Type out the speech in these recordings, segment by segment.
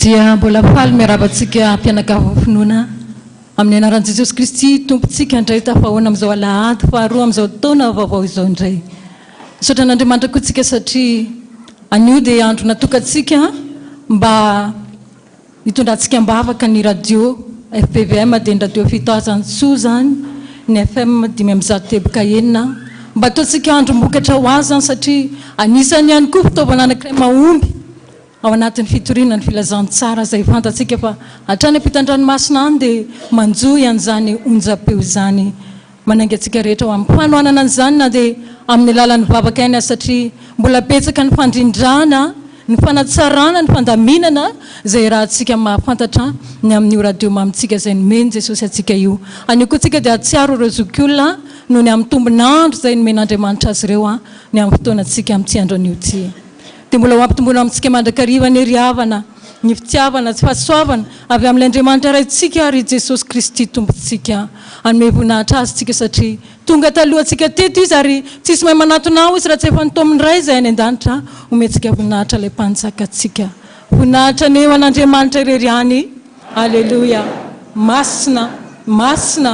dia mbola faly miarabantsika mpianakavy finoana amin'ny anaran'i Jesosy Kristy tompontsika indray tafahoana amin'izao alahady faharoa amin'izao taona vaovao izao indray. Misaotra an'Andriamanitra koa tsika satria anio dia andro natokantsika mba hitondrantsika mbavaka ny radio FPVM dia ny radio fitoazany soa zany ny FM 570 mba ataontsika andro mbokatra ho azy zany satria anisany ihany koa fitaovana anankiray mahomby ao anatin'ny fitoriana ny filazantsara izay fantatsika fa hatrany ampitan-dranomasina any dia manjoy an'izany onjam-peo izany manainga antsika rehetra ho amin'ny fanohanana an'izany na dia amin'ny alalan'ny vavaka aina satria mbola betsaka ny fandrindrana ny fanatsarana ny fandaminana izay raha antsika mahafantatra ny amin'ny radio mamitsika izay nomeny Jesosy antsika io. Anio koa tsika dia atsiaro ireo zokiolona noho ny amin'ny tombonandro izay nomen'Andriamanitra azy ireo ny amin'ny fotoanantsika amin'ity andro anio ity. Dia mbola ho ampitombona amintsika mandrakariva ny riavana ny fitiavana tsy fahasoavana avy amin'ny Andriamanitra raintsika ary Jesosy Kristy tompontsika anome voninahitra azy tsika satria tonga talohantsika teto izy ary tsisy mahay manatona izy raha tsy efa nitaominy iray izay any an-danitra omentsika voninahitra ilay mpanjakantsika voninahitra ny eo an'Andriamanitra irery any. Alleluia. Masina masina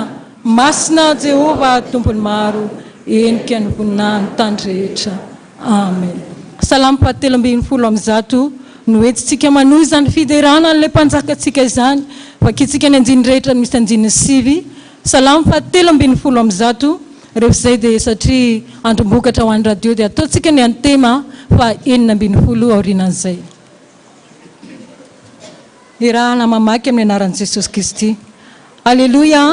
masina Jehova tompony maro enika ny voninahiny tany rehetra. Amen. Salamo fahatelo ambin'ny folo amby zato no entsika manohy izany fiderana n'ilay mpanjakatsika izany vakitsika ny anjiny rehetra misy anjiny sivy. Salamo fahatelo ambin'ny folo amby zato rehefa izay dia satria andrombokatra ho an'ny radio dia ataontsika ny antema fa enina ambin'ny folo aorinan'izay. Irahana mamaky amin'ny anaran'i Jesosy Kristy. Alleluia.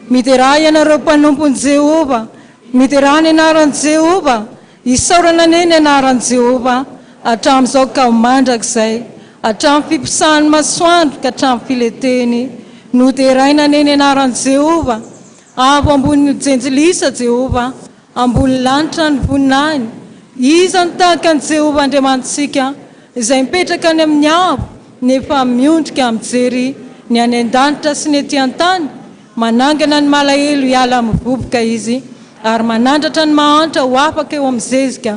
Miteraha ianareo mpanompony Jehova, miteraha ny anaran'i Jehova, isaorana neny anaran'i Jehova hatramin'izao ka mandrakizay, hatramin'ny fipisahany masoandro ka hatramin'ny fileteny. Noteraina neny anaran'i Jehova, avo ambony jenjilisa Jehova, ambony lanitra ny voninahiny. Iza ny tahaka an'i Jehova Andriamantsika izay mipetraka any amin'ny avo nefa miondrika mijery ny any an-danitra sy ny ety an-tany. Manangana ny malahelo hiala amin'ny vovoka izy ary manandratra ny mahantra ho afaka eo amin'ny zezika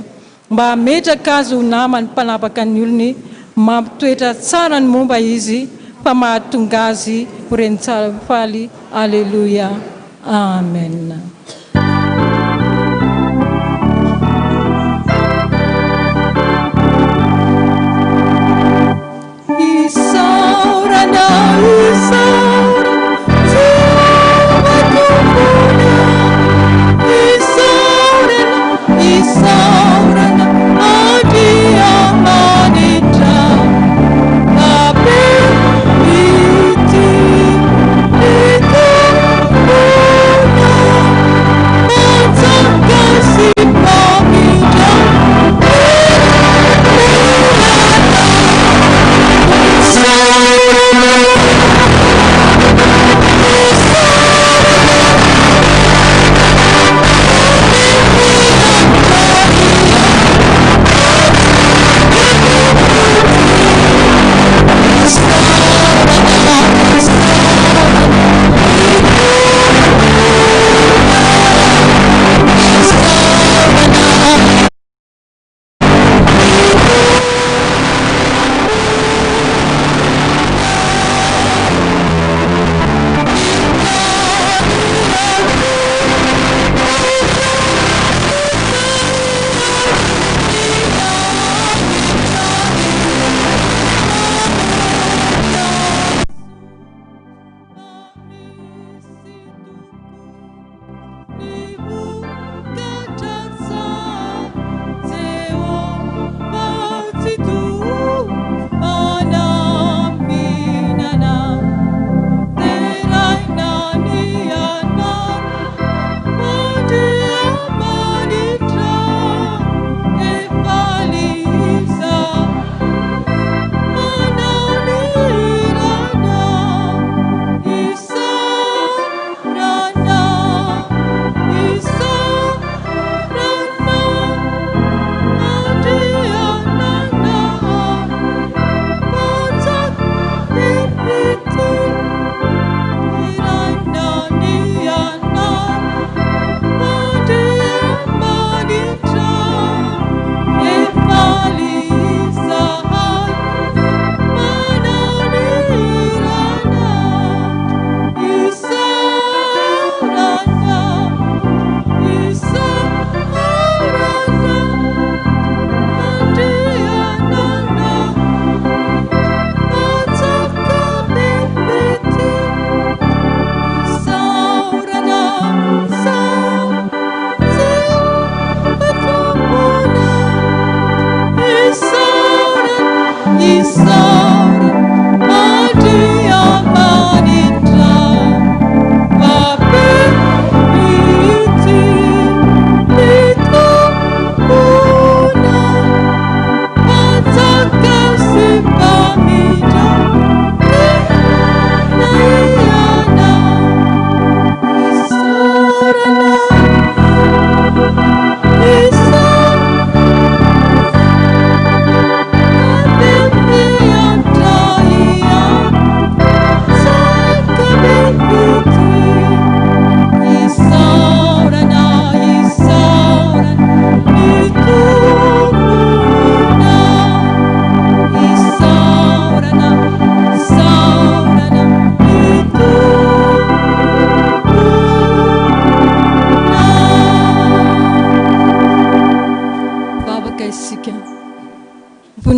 mba hametraka azy ho namany mpanapaka ny olony mampitoetra tsara ny momba izy fa mahatonga azy ho reny tsara faly. Alleluia. Amen. Isaurana, isaura, isaurana, adia manitra, iti, mancangasi pamitra,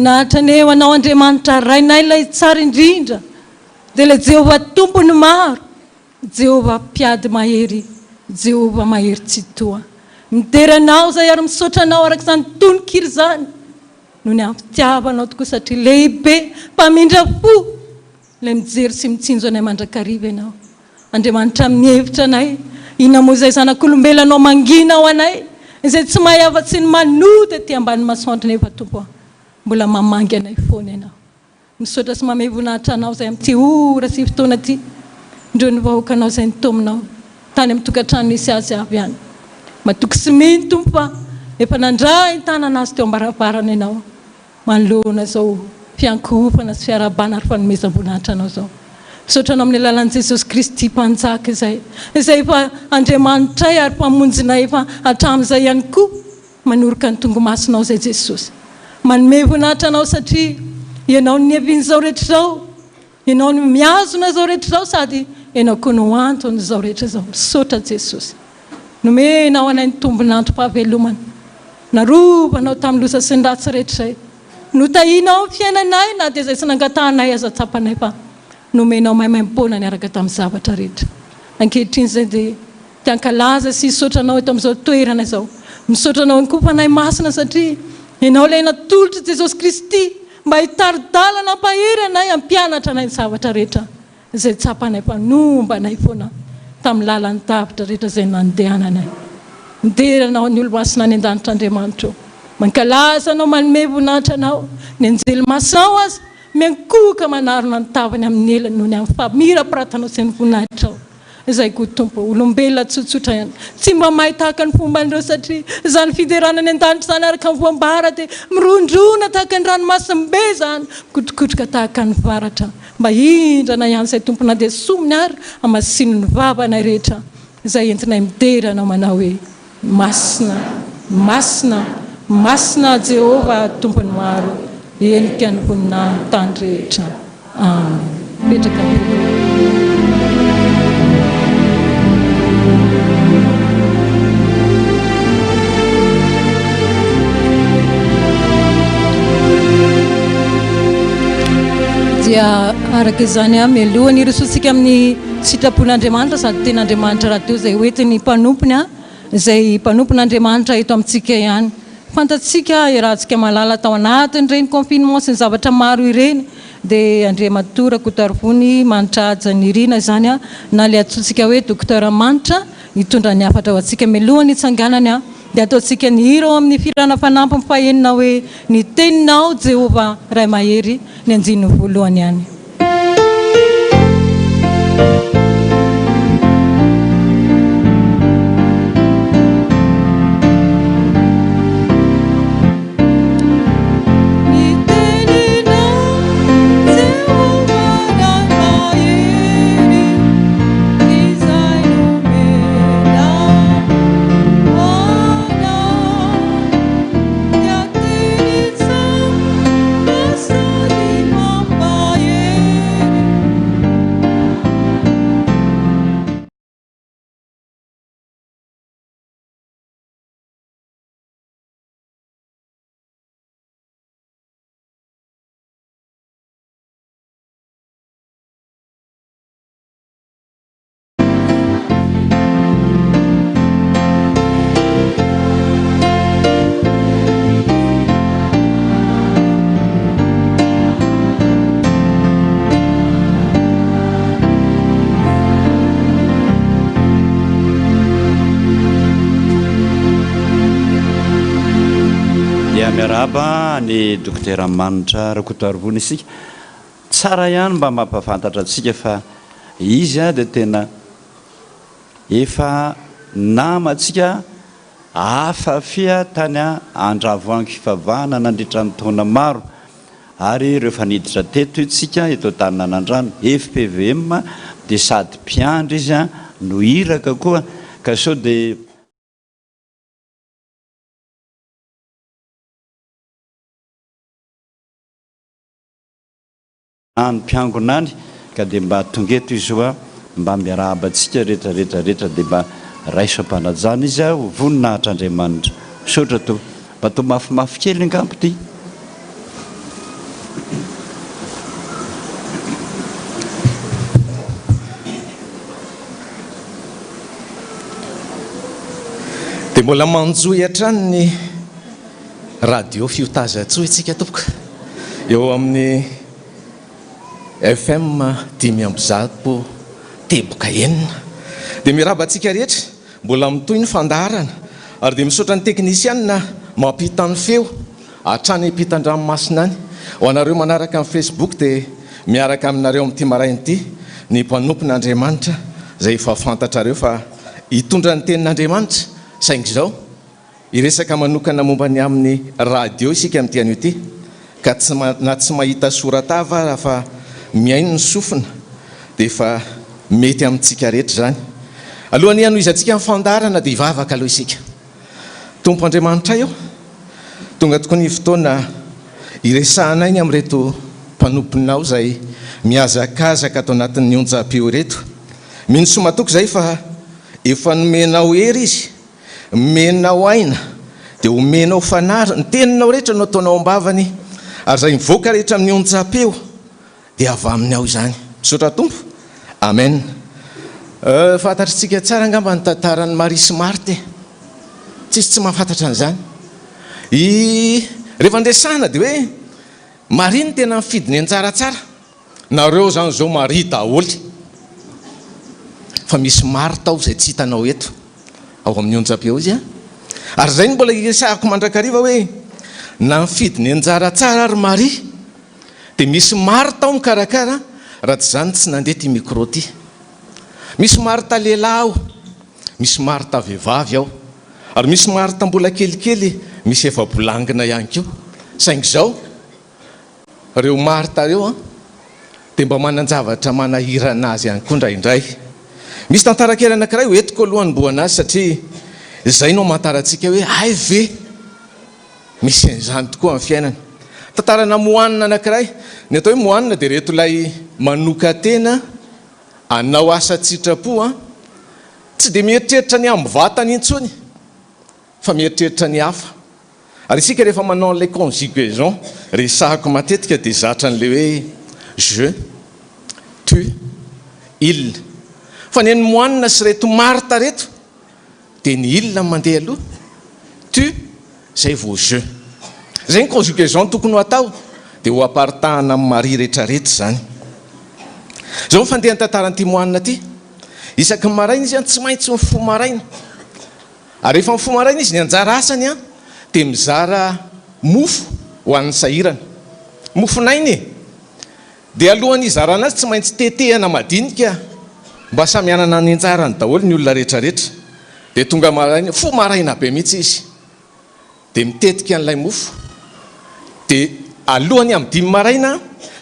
voninahitra ny eo anao Andriamanitra rainay ilay tsara indrindra dia ilay Jehovah tompony maro, Jehovah mpiady mahery, Jehovah mahery tsy toa. Mideranao zay ary misaotra anao araka izany tononkira izany noho ny ampitiavanao tokoa satria lehibe mpamindra fo ilay mijery sy mitsinjo anay mandrakariva ianao. Andriamanitra mihevitra anay inona moa izay zanak'olombelanao mangina ao anay izay tsy mahay afa-tsy ny manoty aty ambany masoandro nefa tompo mbola mamangy anay foana ianao. Misaotra sy mamay voninahitra anao izay amin'ity ora sy fotoana ity indreo ny vahoakanao izay nitominao tany amin'ny tokantrano nisy azy avy ihany. Matoky sy mino tompo fa efa nandray tanana azy teo ambaravarana ianao manoloana izao fiankohofana sy fiarabana ary fanomezam-boninahitra anao izao. Misaotra anao amin'ny alalan'i Jesosy Kristy mpanjaka izay efa Andriamanitray ary mpamonjinay efa hatramin'izay ihany koa manoroka ny tongomasonao izay Jesosy. Manome voninahitra anao satria ianao ny niavian'izao rehetra izao, ianao ny miazona izao rehetra izao sady ianao koa no antony izao rehetra izao. Misaotra Jesosy. Nomenao anay ny tombonandro-pahavelomana. Narovanao tamin'ny loza sy ny ratsy rehetra izay. Notahinao fiainanay na dia izay sy nangatahanay aza-tsapanay fa nomenao maimaimpona ny araka tamin'ny zavatra rehetra. Ankehitriny izay dia tiankalaza sy hisaotra anao eto amin'izao toerana izao. Misaotra anao ihany koa fanay masina satria ianao ilay natolotra Jesosy Kristy mba hitaridalana ampahery anay hampianatra anay ny zavatra rehetra izay tsapanay mpanomba anay foana tamin'ny lalan'ny davitra rehetra izay nandehananay. Mideranao ny olo-masina any an-danitr'Andriamanitra. Mankalaza anao manome voninahitra anao ny anjely masinao azy miankoka manarona ny tavany amin'ny elany noho ny amin'ny famirapiratana sy ny voninahitra ao. Izay koa tompo olombelona tsotsotra ihany tsy mba mahay tahaka ny fomban'ireo satria izany fideranany an-danitra izany araka ny voambara dia mirondrona tahaka ny ranomasimbe izany mikotrokotroka tahaka ny varatra. Mba hindrana ihany izay tompona dia sominy ary hamasino ny vavanay rehetra izay entinay miderana manao hoe masina, masina, masina Jehovah tompony maro enika ny voninahitra tany rehetra. Amen. Petraka dia araka izany mialohany irosotsika amin'ny sitrapon'Andriamanitra sady ten'Andriamanitra raha teo izay hoetiny mpanompony izay mpanompon'Andriamanitra eto amintsika ihany. Fantatsika iarahantsika malala tao anatin'ireny confinement sy ny zavatra maro ireny dia Andriamatora Kotarivony manitra aja ny irina izany na ilay atsotsika hoe dokotera manitra hitondra ny hafatra ho antsika mialohany hitsanganany dia ataontsika ny hira ao amin'ny firana fanampy fahenina hoe ny teninao Jehovah ray mahery ny anjiny voalohany ihany. Miaraba ny dokotera manitra Rakotoarivony isika tsara ihany mba mampafantatra atsika fa izy dia tena efa namatsika afafia tany andravoangy-fivavahana nandritra ny taona maro ary rehefa niditra teto itsika eto taninanandrano FPVM dia sady mpiandry izy no iraka koa ka sao dia any mpiangonany ka dia mba tongeto izy hoa mba miarahabantsika rehetrarehetrarehetra dia mba raisam-panajana izy ho voninahitra Andriamanitra. Misaotra to mba to mafimafy kely angampo ty. mbola manjoy hatrany ny radio fiotazatsoy tsika tompoko eo amin'ny FM 5 teboka enina dia mirabantsika rehetra mbola mitoy ny fandaharana ary dia misaotra ny teknisianina mampitany feo hatrany ampitan-dranomasina any ho anareo manaraka amin'ny Facebook dia miaraka aminareo amin'ity marain'ity ny mpanompon'Andriamanitra izay efa fantatrareo fa hitondra ny tenin'Andriamanitra saingy izao iresaka manokana momba ny amin'ny radio isika amin'ity anio ity ka na tsy mahita soratava raha fa miaino ny sofina dia efa mety amintsika rehetra zany alohan'ny hanoizantsika amin'ny fandarana dia hivavaka aloha isika tompo Andriamanitra eo tonga toko ny fotoana iresahana iny amin'reto mpanomponao izay miazakazaka atao anatin'ny onjam-peo reto mino somatoko izay fa efa nomenao hery izy menao aina dia homenao fanary ny teninao rehetra no ataonao ambavany ary izay mivoaka rehetra amin'ny onjam-peo dia avy aminy ao izany misaotra tompo amen fantatritsika tsara angamba ny tantaran'ny Maria sy Marta tsisy tsy mahafantatra an'izany rehefa andresana dia hoe Maria ny tena mifidiny anjara tsara nareo zany zao Maria daholy fa misy Marta ao izay tsy hitanao eto ao amin'ny onjam-peo izy ary izay ny mbola iresahako mandrakariva hoe na mifidiny anjara tsara ary Maria dia misy Marta ao mikarakara raha tsy zany tsy nandeha ty micro ty misy Marta lehilahy ao misy Marta vehivavy ao ary misy Marta mbola kelikely misy efa bolangina ihany koa saingy izao reo Marta reo dia mba manan-javatra manahirana azy ihany koa indraindray misy tantarakely anankiray hoentiko alohan'ny boanazy satria izay no mantarantsika hoe ay ve misy an'izany tokoa amin'ny fiainana tantarana mohanina anankiray ny atao hoe mohanina dia reto ilay manoka tena anao asa tsitrapo tsy dia mieritreritra ny amin'ny vatany intsony fa mieritreritra ny hafa ary isika rehefa manao an'ilay conjugaison resahako matetika dia zatra an'ilay hoe je tu il fa ny any mohanina sy reto Marta reto dia ny il mandeha aloha tu zay vao je zay ny conjugaison tokony ho atao dia ho apartahana amin'ny Maria rehetrarehetra zany zao ny fandeha ny tantaran'ity mohanina ty isaky ny maraina izy tsy maintsy mifo maraina ary rehefa mifo maraina izy ny anjara asany dia mizara mofo ho an'ny sahirana mofonainy dia alohan'ny izarana azy tsy maintsy tetehana madinika mba samy anana ny anjarany daholo ny olona rehetrarehetra dia tonga maraina fo maraina be mihitsy izy dia mitetika an'ilay mofo dia alohany amin'ny 5 maraina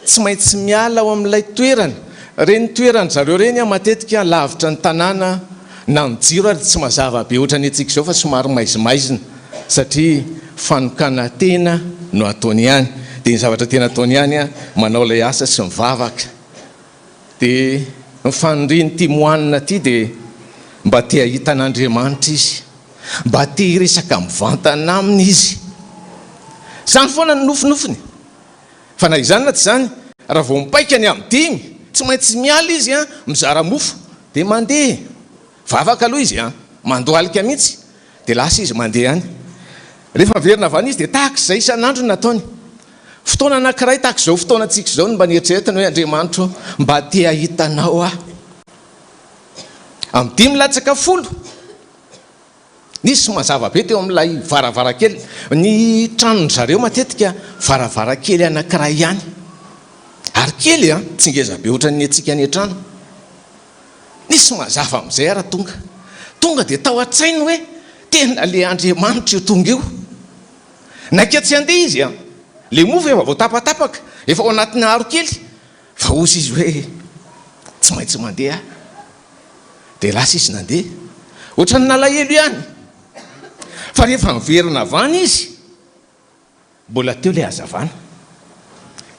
tsy maintsy miala ao amin'ilay toerana reny toerany zareo reny matetika lavitra ny tanàna na ny jiro ary tsy mazava be ohatra ny antsika izao fa somary maizimaizina satria fanokana tena no ataony ihany dia ny zavatra tena ataony ihany manao ilay asa sy mivavaka dia nyfanondriny ty mohanina ty dia mba te hahita an'Andriamanitra izy mba te hiresaka mivantana aminy izy zany foana ny nofinofiny fa na izany na tsy zany raha vao mipaika ny amin'ny 5 tsy maintsy miala izy mizara mofo dia mandeha vavaka aloha izy mandoalika mihitsy dia lasa izy mandeha any rehefa verina avany izy dia tahaka izay isan'andro nataony fotoana anankiray tahaka izao fotoana antsika izao no mba nieritreretana hoe Andriamanitra mba te hahitanao amin'ny 5 latsaka 10 nisy mazava be teo amin'ilay varavarakely ny tranony zareo matetika varavarakely anankiray ihany ary kely tsy ngeza be ohatra ny antsika ny trano nisy mazava amin'izay ara tonga dia tao an-tsainy hoe tena le Andriamanitra io tonga io naika tsy andeha izy le mofo efa vao tapatapaka efa ao anatin'ny haro kely fa ozy izy hoe tsy maintsy mandeha dia lasa izy nandeha ohatra ny nalahelo ihany fa rehefa miverina avany izy mbola teo le hazavana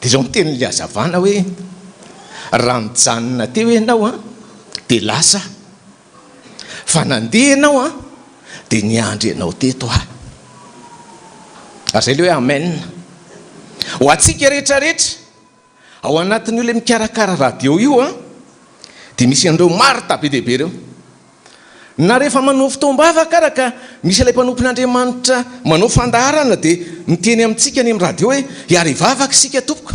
dia zao mitenin'le hazavana hoe raha mijanona teo ianao dia lasa fa nandeha ianao dia niandry ianao teto ary zay le hoe amen ho atsika rehetrarehetra ao anatin'io le mikarakara radio io dia misy an'ireo Marta be dehibe ireo na rehefa manao fotoam-bavaka araka misy ilay mpanompon'andriamanitra manao fandaharana dia miteny amintsika ny amin'ny radio hoe iary vavaka isika tompoko.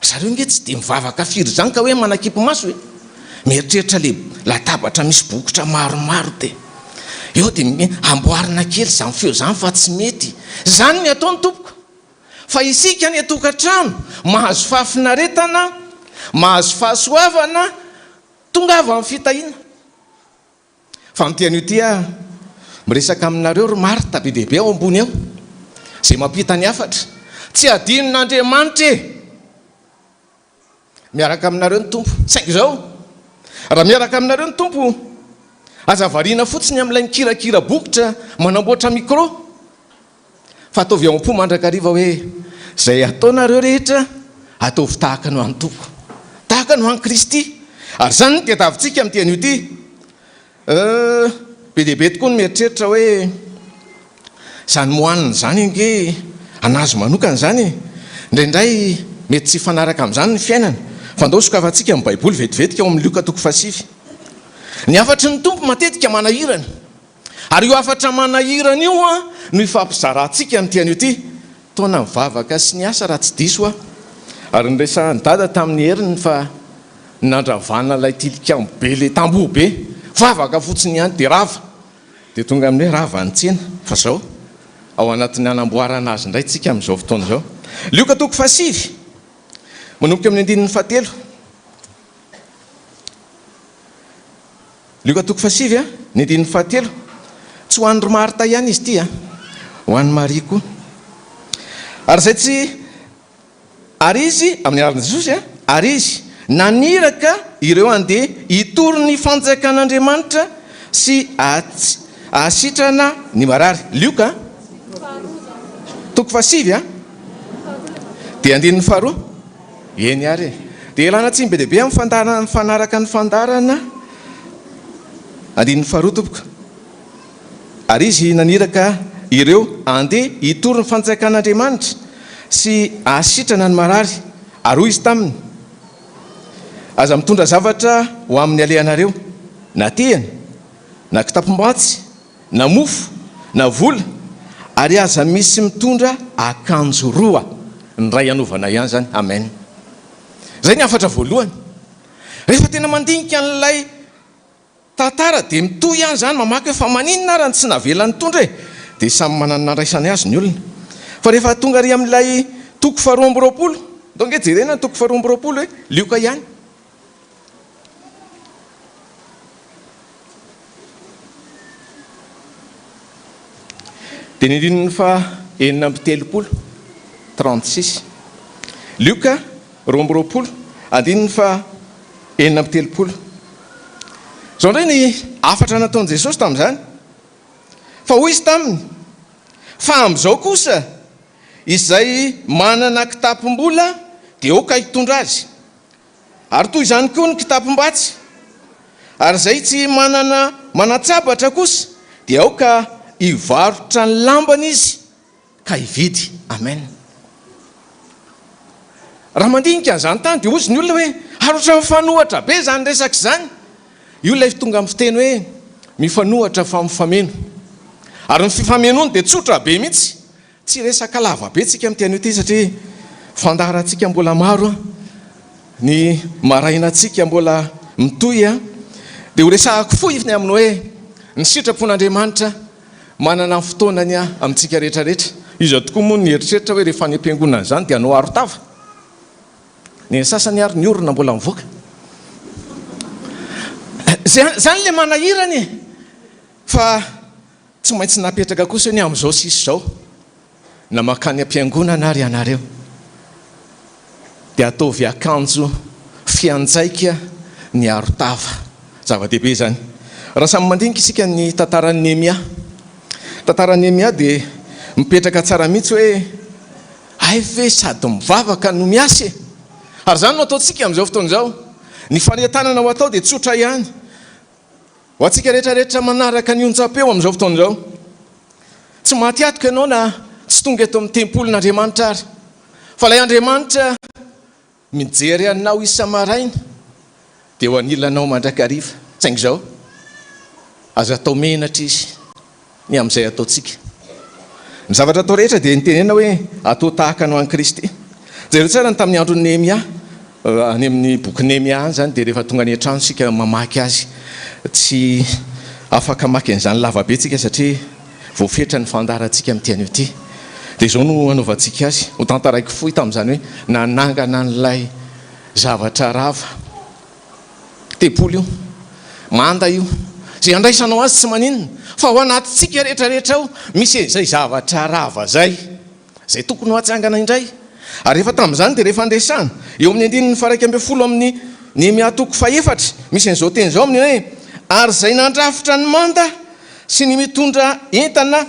Zareo nge tsy dia mivavaka firy zany ka hoe manakipy maso hoe mieritreritra le latabatra misy bokotra maromaro dia eo dia amboarina kely zany feo zany fa tsy mety zany ny ataony tompoko. Fa isika ny atokantrano mahazo fahafinaretana, mahazo fahasoavana tonga avy amin'ny fitahiana. Fa amin'ity ity miresaka aminareo ry Marta be dehibe ao ambony ao izay mampita ny afatra. Tsy adinon'Andriamanitra miaraka aminareo ny tompo. Saingy izao raha miaraka aminareo ny tompo aza variana fotsiny amin'ilay mikirakira bokotra manamboatra micro. Fa ataovy ao am-po mandrakariva hoe izay ataonareo rehetra ataovy tahaka no an'ny tompo, tahaka no an'ny Kristy. Ary zany no tadiavintsika amin'ny teny ity. Be dehibe tokoa no mieritreritra hoe zany mohanina zany inge anazy manokana zany indraindray mety tsy fanaraka amin'izany ny fiainana. Fa ndao sokavantsika amin'ny baiboly vetivetika ao amin'ny Luka 5. Ny afatry ny tompo matetika manahirana. Ary io afatra manahirana io no ifampizarantsika amin'ny teny ity. Taona mivavaka sy ny asa raha tsy diso ary nyresahan'ny dada tamin'ny heriny fa nandravana ilay tilikambo be le tamboho be vavaka fotsiny ihany dia rava dia tonga amin'ny hoe rava ny tsena. Fa zao ao anatin'ny anamboarana azy indray tsika amin'izao fotoana izao. Luka 5 manomboka amin'ny 7. Luka 5 ny 7. Tsy ho an'ny Marta ihany izy ity ho an'ny Maria koa. Ary zay tsy ary izy amin'ny aran'i Jesosy ary izy naniraka ireo andeha hitory ny fanjakan'Andriamanitra sy ahasitrana ny marary. Luka 5 dia 2. Eny ary dia ilana tsy be dehibe amin'ny fanaraka ny fandarana 2 tompoko. Ary izy naniraka ireo andeha hitory ny fanjakan'Andriamanitra sy ahasitrana ny marary. Ary hoy izy taminy aza mitondra zavatra ho amin'ny alehanareo na tehana na kitapom-batsy na mofo na vola ary aza misy mitondra akanjo 2 ny ray anovana ihany zany. Amen. Zay ny afatra voalohany. Rehefa tena mandinika n'ilay tantara dia mitohy ihany zany mamaky hoe fa maninona arany tsy navelan'ny tondra dia samy manana nandraisany azy ny olona. Fa rehefa tonga ry amin'ilay 2:20 donc jerena 2:20 hoe Luka ihany. Dia ny 9:30 36. Luka 2:20 9:30. Zao indray ny afatra nataon'i Jesosy tamin'izany. Fa hoy izy taminy fa amin'izao kosa izay manana kitapom-bola dia oka hitondra azy. Ary toy izany koa ny kitapom-batsy. Ary izay tsy manatsabatra kosa dia oka hivarotra ny lambany izy ka hividy. Amen. Raha mandinika an'izany tany dia ozy ny olona hoe arotra mifanohatra be zany resaka izany. Io ilay tonga amin'ny fiteny hoe mifanohatra fa mifameno. Ary ny fifamenoany dia tsotra be mihitsy. Tsy resaka lava be tsika amin'ny teny ity satria fandaharantsika mbola maro, ny marainantsika mbola mitohy dia ho resahako fohy aminy hoe ny sitrapon'Andriamanitra manana fotoanany amintsika rehetrarehetra. Izy tokoa moa ny eritreritra hoe rehefa ny am-piangonana izany dia anao arotava. Ny sasany ary ny orona mbola mivoaka. Zany le manahirany fa tsy maintsy napetraka kosa ny amin'izao sisy zao na makany am-piangonana ary ianareo dia ataovy akanjo fianjaika ny arotava. Zava-dehibe zany. Raha samy mandinika isika ny tantaran'ny Néhémia. Tantaran'ny Néhémia dia mipetraka tsara mihitsy hoe ay ve sady mivavaka no miasa. Ary zany no ataontsika amin'izao fotoana izao. Ny fanoentanana ho atao dia tsotra ihany. Ho antsika rehetrarehetra manaraka ny onjam-peo amin'izao fotoana izao. Tsy mahatiatiko ianao na tsy tonga eto amin'ny tempolin'Andriamanitra ary. Fa ilay Andriamanitra mijery anao isa-maraina dia ho anilanao mandrakariva. Saingy izao azo atao menatra izy ny amin'izay ataontsika. Ny zavatra atao rehetra dia nitenena hoe atao tahaka no an'i Kristy. Jereo tsara ny tamin'ny andro Nehemia, any amin'ny boky Nehemia any zany, dia rehefa tonga ny an-trano sika mamaky azy, tsy afaka maky an'izany lavabe tsika satria voafetra ny fandarantsika amin'ity anio ity. Dia izao no anaovantsika azy, ho tantaraiko fohy tamin'izany hoe nanangana n'ilay zavatra rava. Tepolo io, manda io, zay andraisanao azy tsy maninona, fa ho anatintsika rehetrarehetra ao misy izay zavatra rava zay, zay tokony ho atsangana indray. Ary rehefa tamin'izany dia rehefa andresana eo amin'ny andininy faraika amby folo amin'ny Nehemia toko faefatra, misy an'izao teny izao amin'ny hoe ary zay nandrafitra ny manda sy ny mitondra entana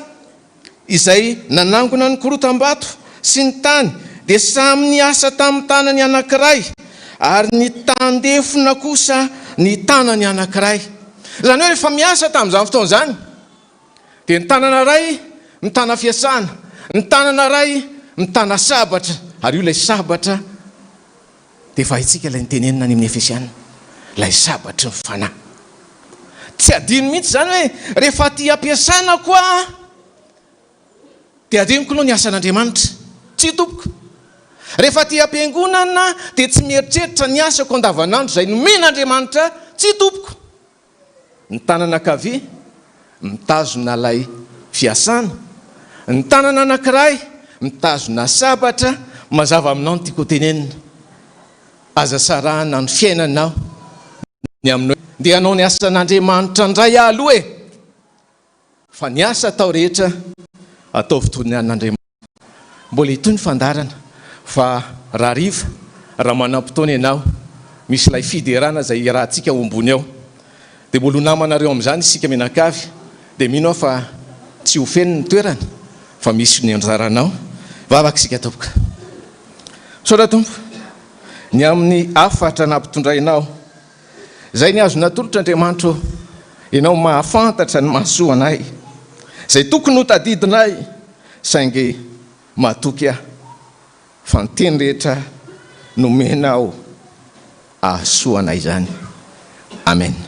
izay nanangona ny korotam-bato sy ny tany dia samy niasa tamin'ny tanany anankiray, ary ny tandefona kosa ny tanany anankiray. Zany hoe rehefa miasa tamin'izany fotoana izany dia ny tanana ray mitana fiasana, ny tanana ray mitana sabatra, ary io ilay sabatra dia efa haitsika ilay nitenenina any amin'ny Efesiana, ilay sabatry ny fanahy. Tsy adino mihitsy zany hoe rehefa ty ampiasana koa dia adinoko aloha ny asan'Andriamanitra, tsy tompoko. Rehefa ty ampiangonana dia tsy mieritreritra ny asako andavanandro izay nomen'Andriamanitra, tsy tompoko. Ny tanana ankavia mitazona ilay fiasana, ny tanana anankiray mitazona sabatra. Mazava aminao ny tiako tenenina, aza sarahana ny fiainanao ny aminao dia anao ny asan'Andriamanitra ndray aloha e, fa ny asa atao rehetra ataovy toy ny an'Andriamanitra. Mbola itoy ny fandarana fa raha riva, raha manam-potoana ianao, misy ilay fiderana izay rahantsika ao ambony ao, dia mbola ho namanareo amin'izany isika mianakavy, dia mino aho fa tsy ho feno ny toerana fa misy ny anjaranao. Vavaka isika tompoka. Saotra tompo, ny amin'ny afatra nampitondrainao, izay ny azo natolotra Andriamanitra, ianao mahafantatra ny mahasoa anay, izay tokony ho tadidinay, saingy mahatoky aho fa ny teny rehetra nomenao ahasoa anay izany. Amen.